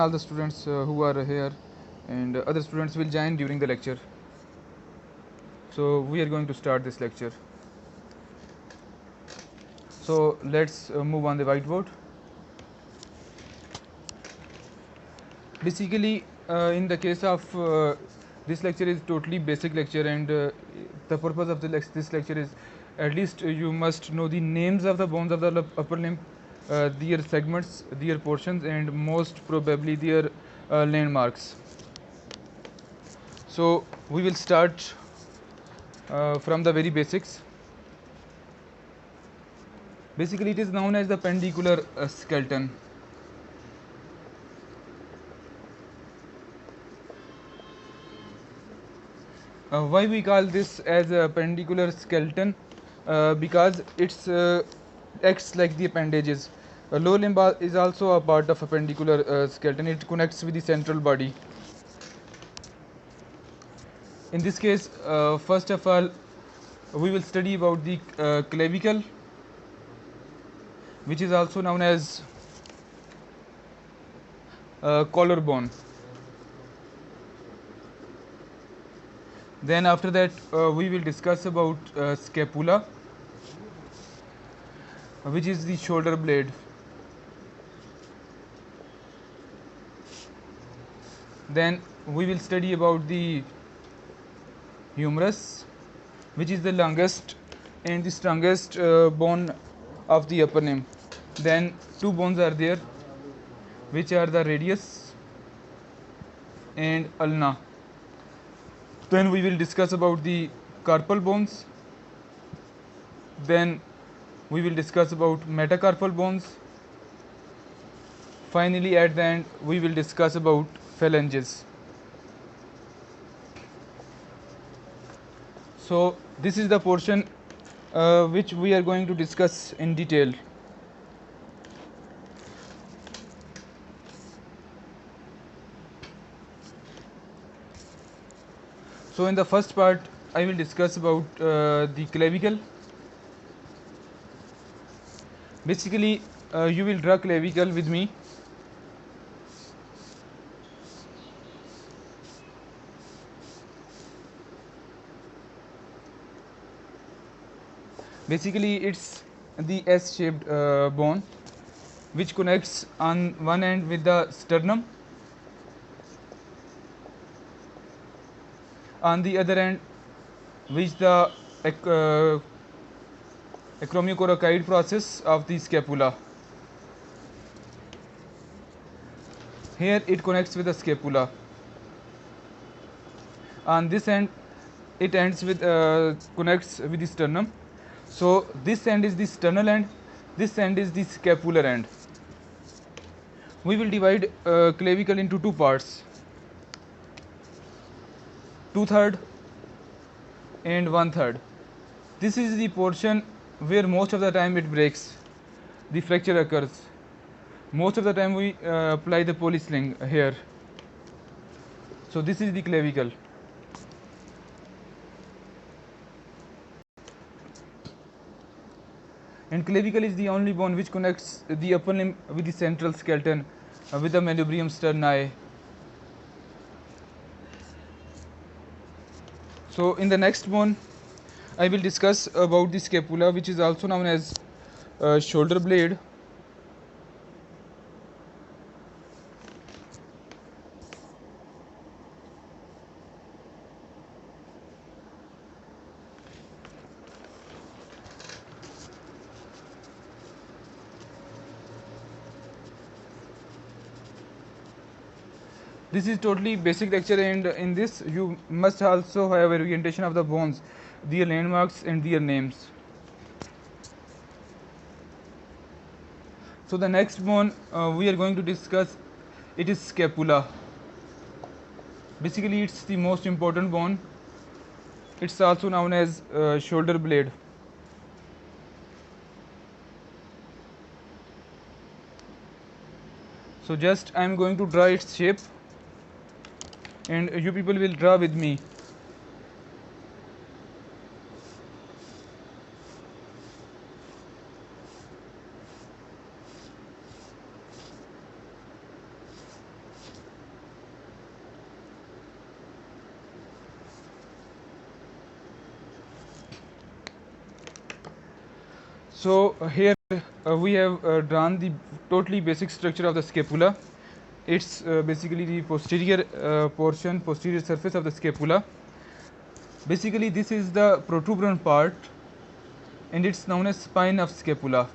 all the students who are here, and other students will join during the lecture. So we are going to start this lecture. So let's move on the whiteboard. Basically, in the case of this lecture is totally basic lecture, and the purpose of this lecture is at least you must know the names of the bones of the upper limb, their segments, their portions, and most probably their landmarks. So we will start from the very basics. Basically, it is known as the pendicular skeleton. Why we call this as a pendicular skeleton? Because it's acts like the appendages. Lower limb is also a part of a pendicular skeleton. It connects with the central body. In this case, first of all, we will study about the clavicle, which is also known as collarbone. Then after that, we will discuss about scapula, which is the shoulder blade. Then we will study about the humerus, which is the longest and the strongest bone of the upper limb. Then two bones are there, which are the radius and ulna. Then we will discuss about the carpal bones. Then we will discuss about metacarpal bones. Finally, at the end, we will discuss about phalanges. So this is the portion which we are going to discuss in detail. So in the first part, I will discuss about the clavicle. Basically, you will draw clavicle with me. Basically, it's the S-shaped bone which connects on one end with the sternum, on the other end which the acromiocoracoid process of the scapula. Here it connects with the scapula. On this end, it ends with connects with the sternum. So this end is the sternal end, this end is the scapular end. We will divide clavicle into two parts, 2/3 and 1/3. This is the portion where most of the time it breaks, the fracture occurs. Most of the time we apply the pulley sling here. So this is the clavicle. And clavicle is the only bone which connects the upper limb with the central skeleton with the manubrium sterni. So in the next bone, I will discuss about the scapula, which is also known as shoulder blade. This is totally basic lecture, and in this you must also have orientation of the bones, their landmarks and their names. So the next bone we are going to discuss, it is scapula. Basically, it's the most important bone. It's also known as shoulder blade. So just I am going to draw its shape, and you people will draw with me. So here we have drawn the totally basic structure of the scapula. It's basically the posterior portion, posterior surface of the scapula. Basically this is the protuberant part and it's known as spine of scapula.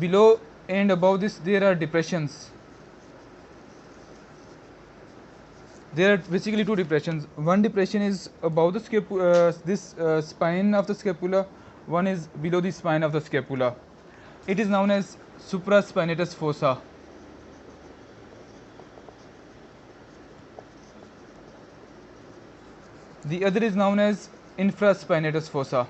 Below and above this there are depressions. There are basically two depressions. One depression is above the spine of the scapula. One is below the spine of the scapula. It is known as supraspinatus fossa. The other is known as infraspinatus fossa.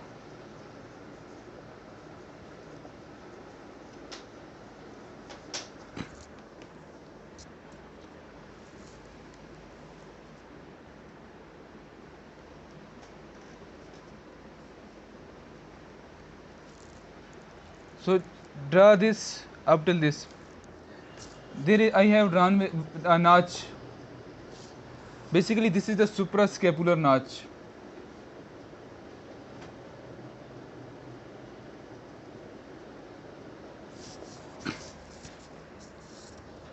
So draw this up till this. I have drawn a notch. Basically this is the suprascapular notch.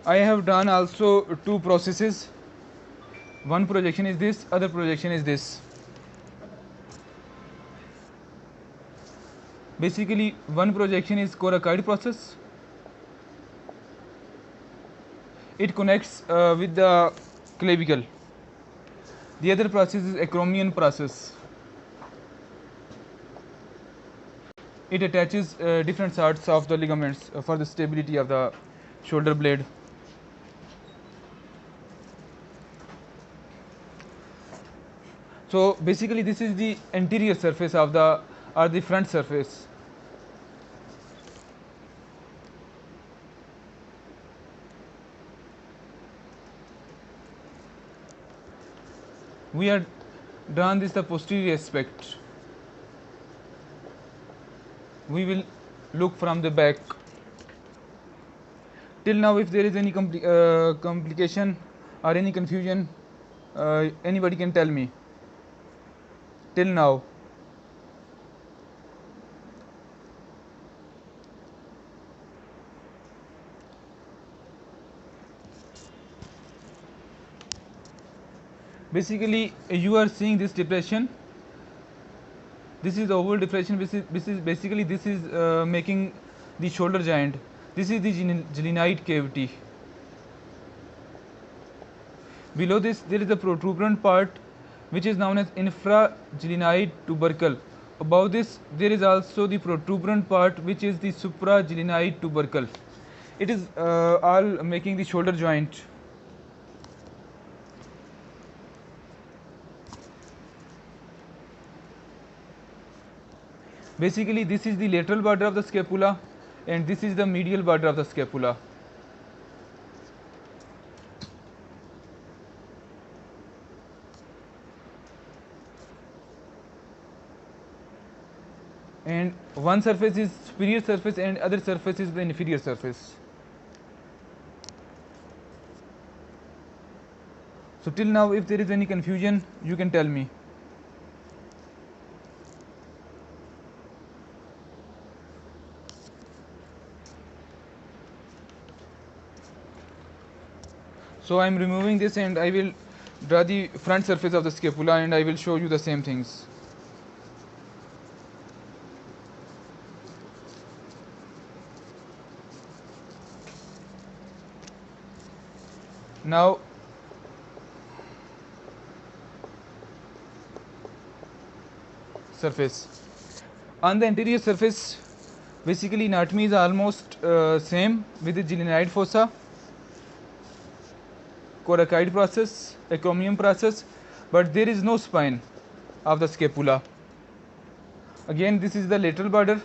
I have done also two processes. One projection is this, other projection is this. Basically one projection is coracoid process. It connects with the clavicle. The other process is acromion process. It attaches different sorts of the ligaments for the stability of the shoulder blade. So basically this is the anterior surface of the front surface. We have drawn this the posterior aspect. We will look from the back. Till now, if there is any complication or any confusion, anybody can tell me. Till now. Basically, you are seeing this depression. This is the oval depression. This is basically making the shoulder joint. This is the glenoid cavity. Below this, there is a protuberant part, which is known as infraglenoid tubercle. Above this, there is also the protuberant part, which is the supraglenoid tubercle. It is all making the shoulder joint. Basically, this is the lateral border of the scapula, and this is the medial border of the scapula. And one surface is superior surface and other surface is the inferior surface. So till now, if there is any confusion, you can tell me. So I am removing this and I will draw the front surface of the scapula and I will show you the same things. Now surface. On the anterior surface, basically anatomy is almost same with the glenoid fossa, coracoid process, acromion process, but there is no spine of the scapula. Again, this is the lateral border,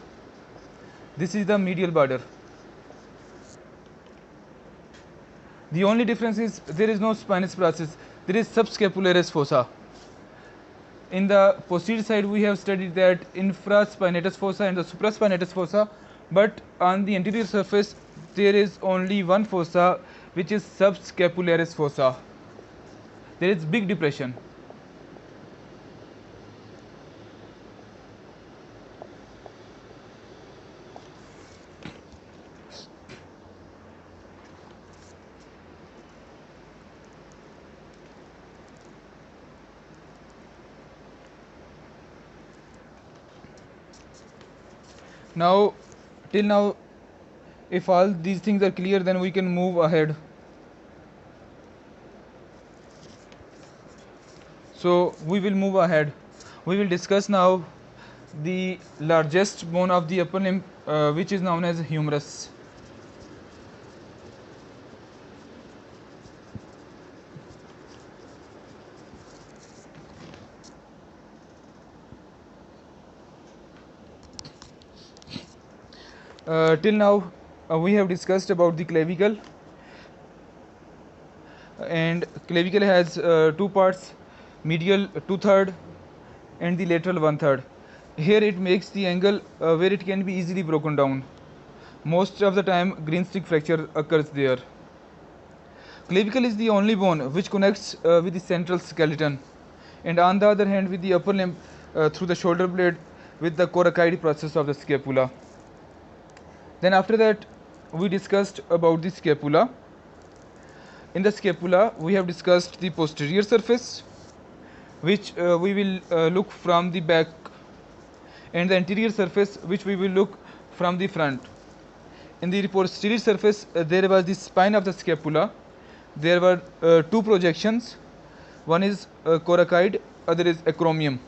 this is the medial border. The only difference is there is no spinous process, there is subscapularis fossa. In the posterior side, we have studied that infraspinatus fossa and the supraspinatus fossa, but on the anterior surface, there is only one fossa, which is subscapularis fossa. There is big depression. Now, till now, if all these things are clear, then we can move ahead. So we will move ahead. We will discuss now the largest bone of the upper limb, which is known as humerus. Till now, we have discussed about the clavicle, and clavicle has two parts: medial 2/3 and the lateral 1/3. Here it makes the angle where it can be easily broken down. Most of the time, green stick fracture occurs there. Clavicle is the only bone which connects with the central skeleton, and on the other hand with the upper limb through the shoulder blade with the coracoid process of the scapula. Then after that, we discussed about the scapula. In the scapula, we have discussed the posterior surface, which we will look from the back, and the anterior surface, which we will look from the front. In the posterior surface, there was the spine of the scapula. There were two projections. One is coracoid, other is acromion.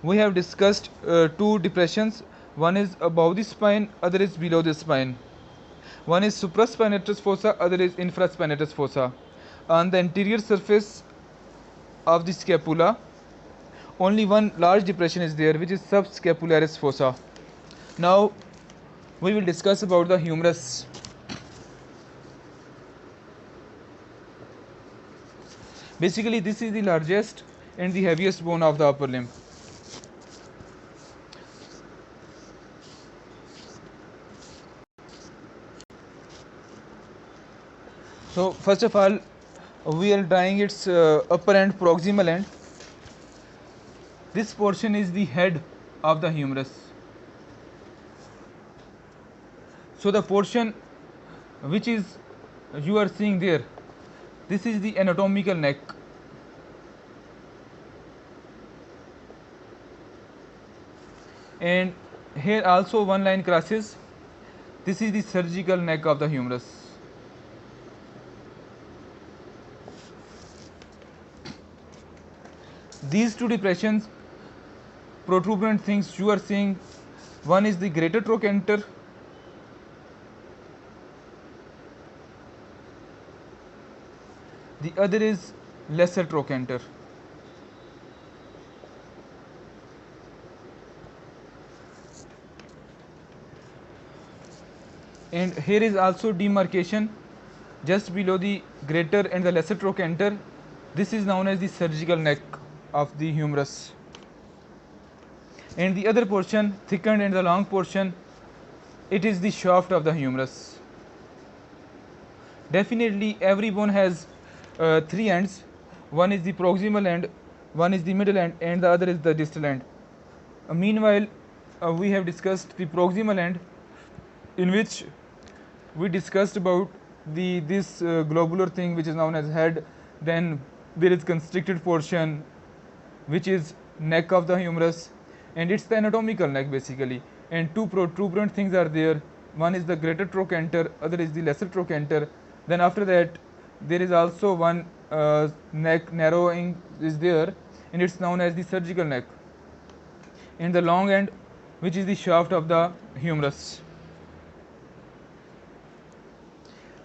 We have discussed two depressions. One is above the spine, other is below the spine. One is supraspinatus fossa, other is infraspinatus fossa. On the anterior surface of the scapula, only one large depression is there, which is subscapularis fossa. Now we will discuss about the humerus. Basically, this is the largest and the heaviest bone of the upper limb. So first of all, we are drawing its upper and proximal end. This portion is the head of the humerus. So the portion which is you are seeing there, this is the anatomical neck. And here also one line crosses. This is the surgical neck of the humerus. These two depressions, protuberant things you are seeing, one is the greater trochanter, the other is lesser trochanter. And here is also demarcation just below the greater and the lesser trochanter. This is known as the surgical neck of the humerus. And the other portion, thickened and the long portion, it is the shaft of the humerus. Definitely every bone has three ends. One is the proximal end, one is the middle end, and the other is the distal end. Meanwhile, we have discussed the proximal end, in which we discussed about this globular thing which is known as head. Then there is constricted portion, which is neck of the humerus, and it's the anatomical neck basically. And two protuberant things are there. One is the greater trochanter, other is the lesser trochanter. Then after that, there is also one neck narrowing is there, and it's known as the surgical neck. And the long end, which is the shaft of the humerus.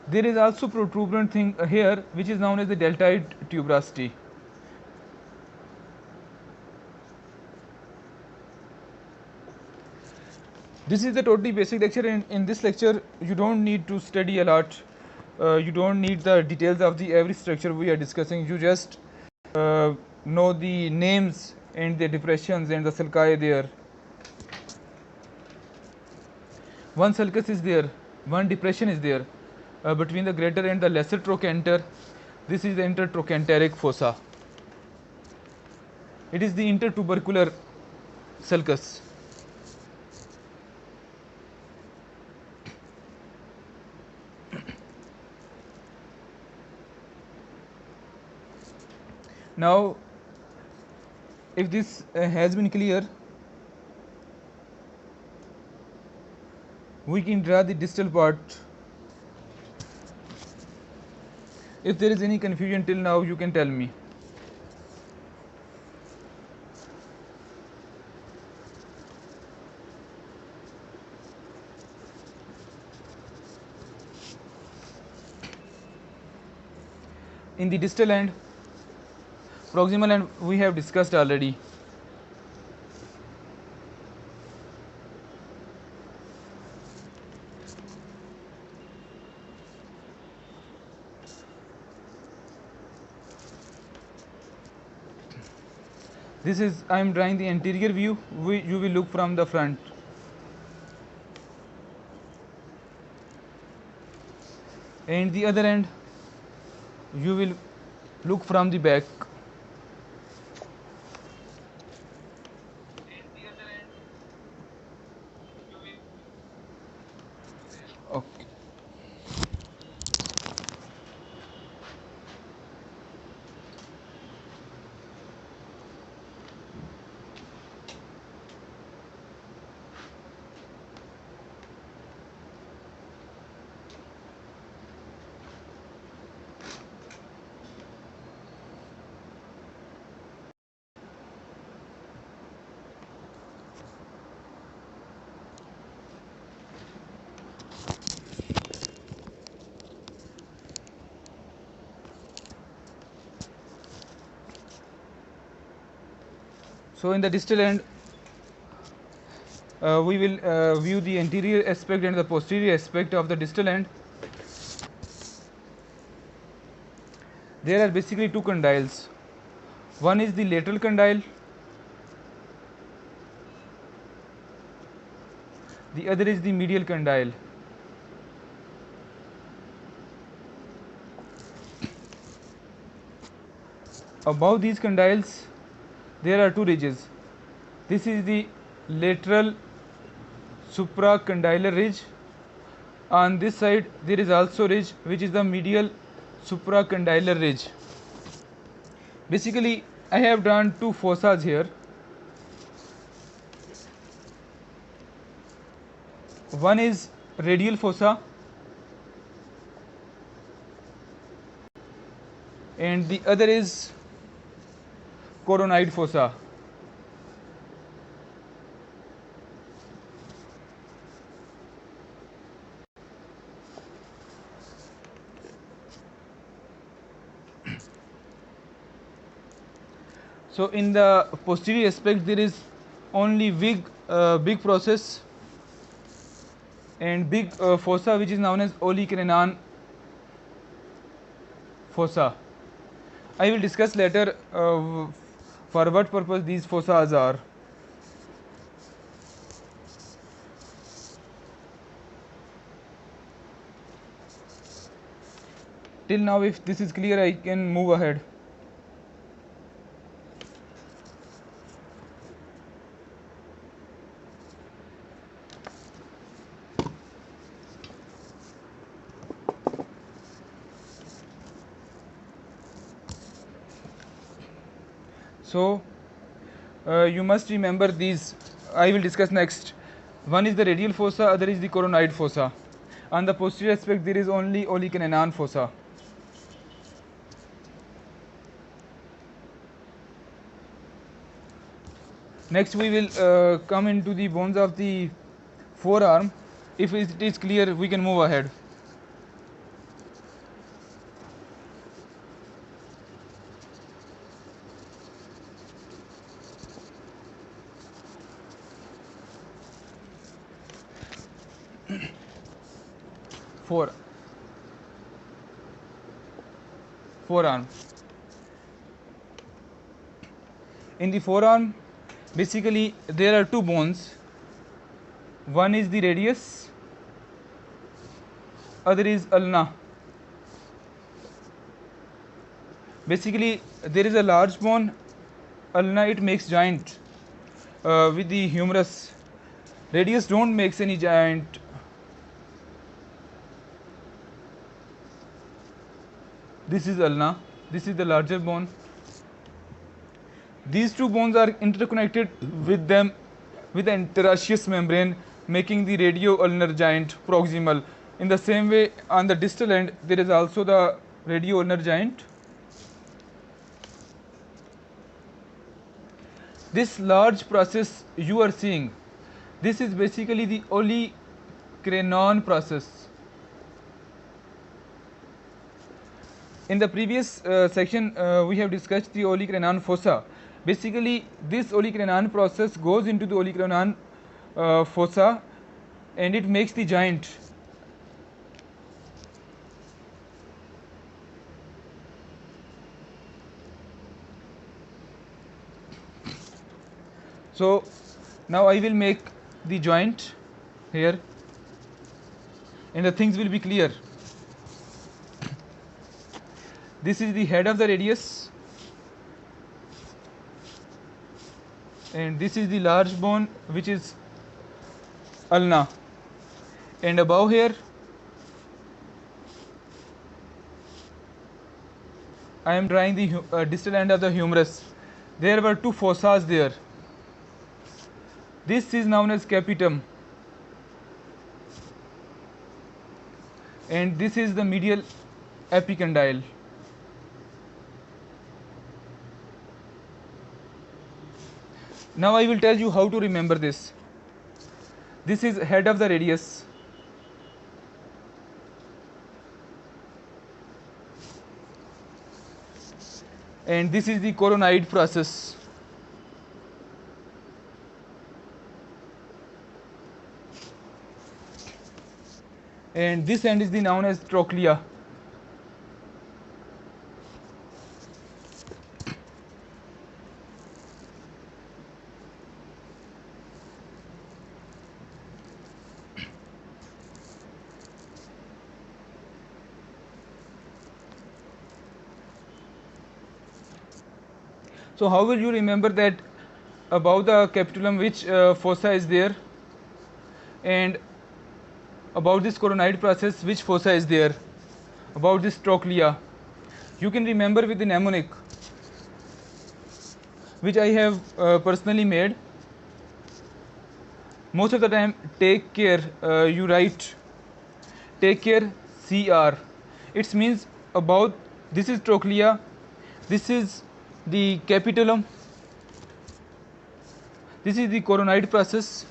There is also protuberant thing here, which is known as the deltoid tuberosity. This is the totally basic lecture, and in this lecture you don't need to study a lot. You don't need the details of the every structure we are discussing. You just know the names and the depressions and the sulci there. One sulcus is there, one depression is there between the greater and the lesser trochanter. This is the intertrochanteric fossa. It is the intertubercular sulcus. Now, if this has been clear, we can draw the distal part. If there is any confusion till now, you can tell me. In the distal end, proximal end we have discussed already. This is, I am drawing the anterior view, you will look from the front. And the other end, you will look from the back. Okay. So in the distal end, we will view the anterior aspect and the posterior aspect of the distal end. There are basically two condyles. One is the lateral condyle, the other is the medial condyle. Above these condyles, there are two ridges. This is the lateral supracondylar ridge. On this side, there is also ridge, which is the medial supracondylar ridge. Basically, I have drawn two fossas here. One is radial fossa and the other is coronoid fossa. So in the posterior aspect, there is only big process and big fossa, which is known as olecranon fossa. I will discuss later for what purpose these fossas are. Till now, if this is clear, I can move ahead. So you must remember these. I will discuss next. One is the radial fossa, other is the coronoid fossa. On the posterior aspect, there is only olecranon fossa. Next, we will come into the bones of the forearm. If it is clear, we can move ahead. Forearm. In the forearm, basically there are two bones. One is the radius, other is ulna. Basically, there is a large bone, ulna, it makes joint with the humerus. Radius don't makes any joint. This is ulna, this is the larger bone. These two bones are interconnected with them with the interosseous membrane making the radio-ulnar joint proximal. In the same way, on the distal end, there is also the radio-ulnar joint. This large process you are seeing, this is basically the olecranon process. In the previous section, we have discussed the olecranon fossa. Basically, this olecranon process goes into the olecranon fossa and it makes the joint. So now I will make the joint here and the things will be clear. This is the head of the radius and this is the large bone which is ulna, and above here I am drawing the distal end of the humerus. There were two fossas there. This is known as capitum and this is the medial epicondyle. Now I will tell you how to remember this. This is head of the radius. And this is the coronoid process. And this end is known as trochlea. So how will you remember that above the capitulum which fossa is there, and about this coronoid process which fossa is there, about this trochlea? You can remember with the mnemonic which I have personally made. Most of the time, take care, you write take care CR. It means about this is trochlea, this is the capitulum, this is the coronoid process,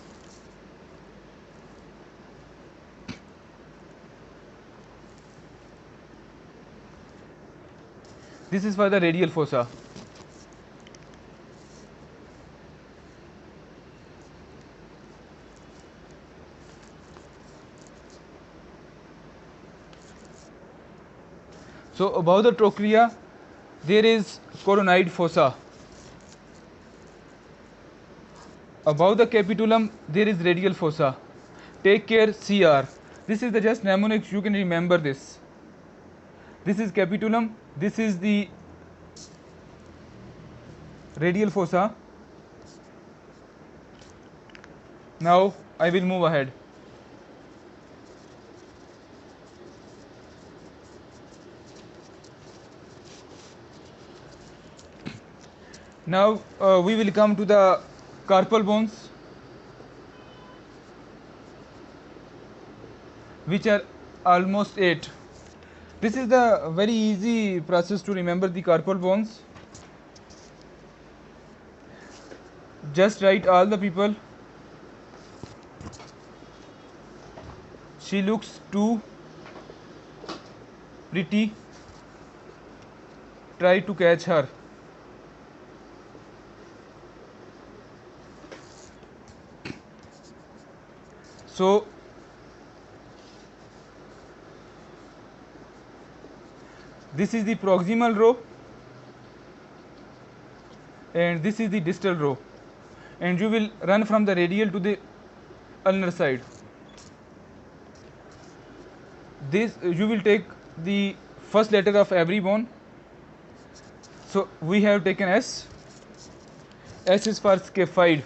this is for the radial fossa. So above the trochlea there is coronoid fossa. Above the capitulum there is radial fossa. Take care CR. This is the just mnemonic, you can remember this. This is capitulum, this is the radial fossa. Now I will move ahead. Now we will come to the carpal bones, which are almost 8. This is the very easy process to remember the carpal bones. Just write all the people. She looks too pretty. Try to catch her. So this is the proximal row and this is the distal row, and you will run from the radial to the ulnar side. This you will take the first letter of every bone. So we have taken S. S is for scaphoid.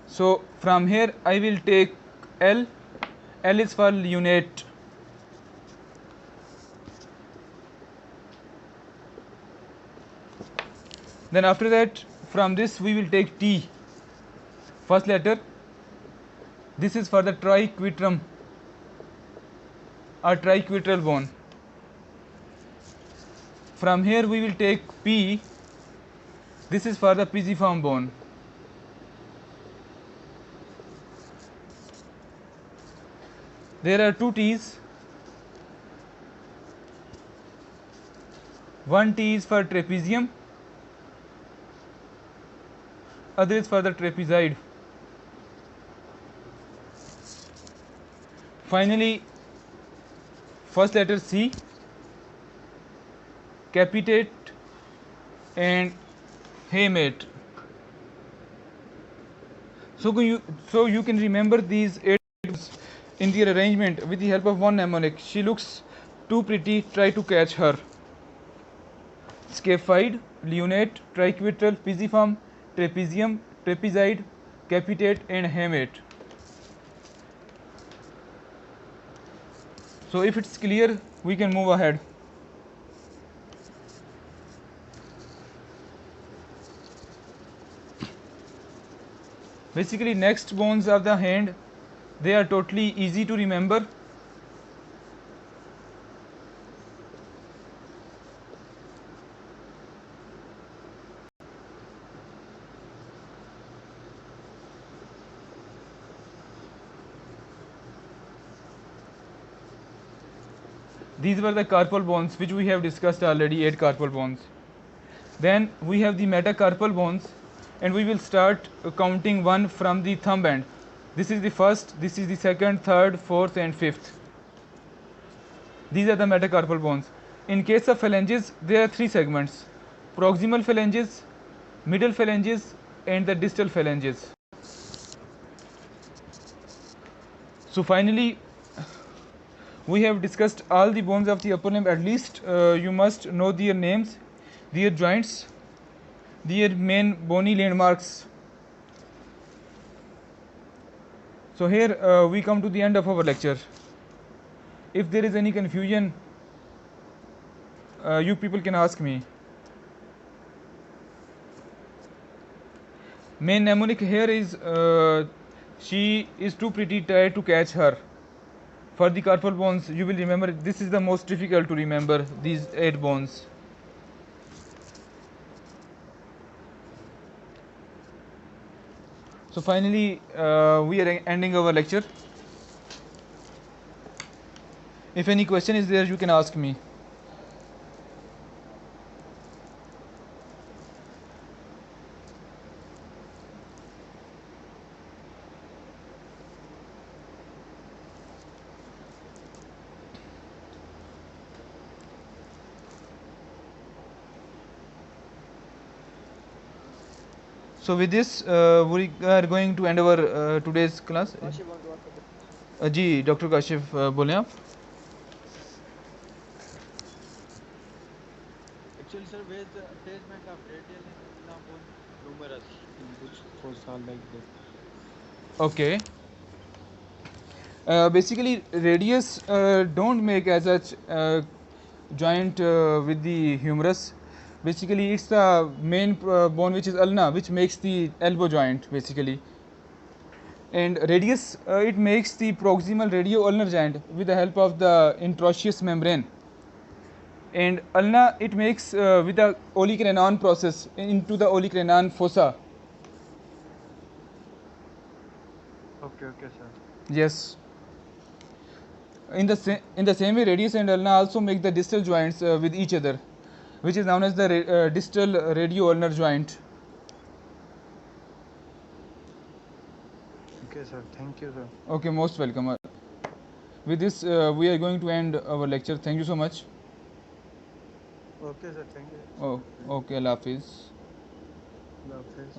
So from here I will take L. L is for lunate. Then after that, from this we will take T, first letter. This is for the triquetrum or triquetral bone. From here we will take P. This is for the pisiform bone. There are two T's. One T is for trapezium, other is for the trapezoid. Finally, first letter C, capitate and hamate. So you can remember these 8 in the arrangement with the help of one mnemonic. She looks too pretty, try to catch her. Scaphoid, lunate, triquetral, pisiform, trapezium, trapezoid, capitate and hamate. So if it's clear, we can move ahead. Basically, next bones of the hand, they are totally easy to remember. These were the carpal bones which we have discussed already, 8 carpal bones. Then we have the metacarpal bones, and we will start counting one from the thumb end. This is the first, this is the second, third, fourth and fifth. These are the metacarpal bones. In case of phalanges, there are 3 segments: proximal phalanges, middle phalanges and the distal phalanges. So finally, we have discussed all the bones of the upper limb. At least you must know their names, their joints, their main bony landmarks. So here we come to the end of our lecture. If there is any confusion, you people can ask me. Main mnemonic here is she is too pretty, try to catch her. For the carpal bones, you will remember, this is the most difficult to remember, these 8 bones. So finally, we are ending our lecture. If any question is there, you can ask me. So with this, we are going to end our today's class. जी doctor Kashif बोलें आप. Actually, sir, where is the attachment of radial and ulnar bone humerus in which fossa like that? Okay. Basically, radius don't make as such joint with the humerus. Basically, it's the main bone which is ulna, which makes the elbow joint basically. And radius, it makes the proximal radio-ulnar joint with the help of the interosseous membrane. And ulna, it makes with the olecranon process into the olecranon fossa. Okay, sir. Yes. In the same way, radius and ulna also make the distal joints with each other, which is known as the distal radio-ulnar joint. Okay, sir. Thank you, sir. Okay, most welcome. With this, we are going to end our lecture. Thank you so much. Okay, sir. Thank you. Oh, okay. Allah Hafiz. Allah Hafiz.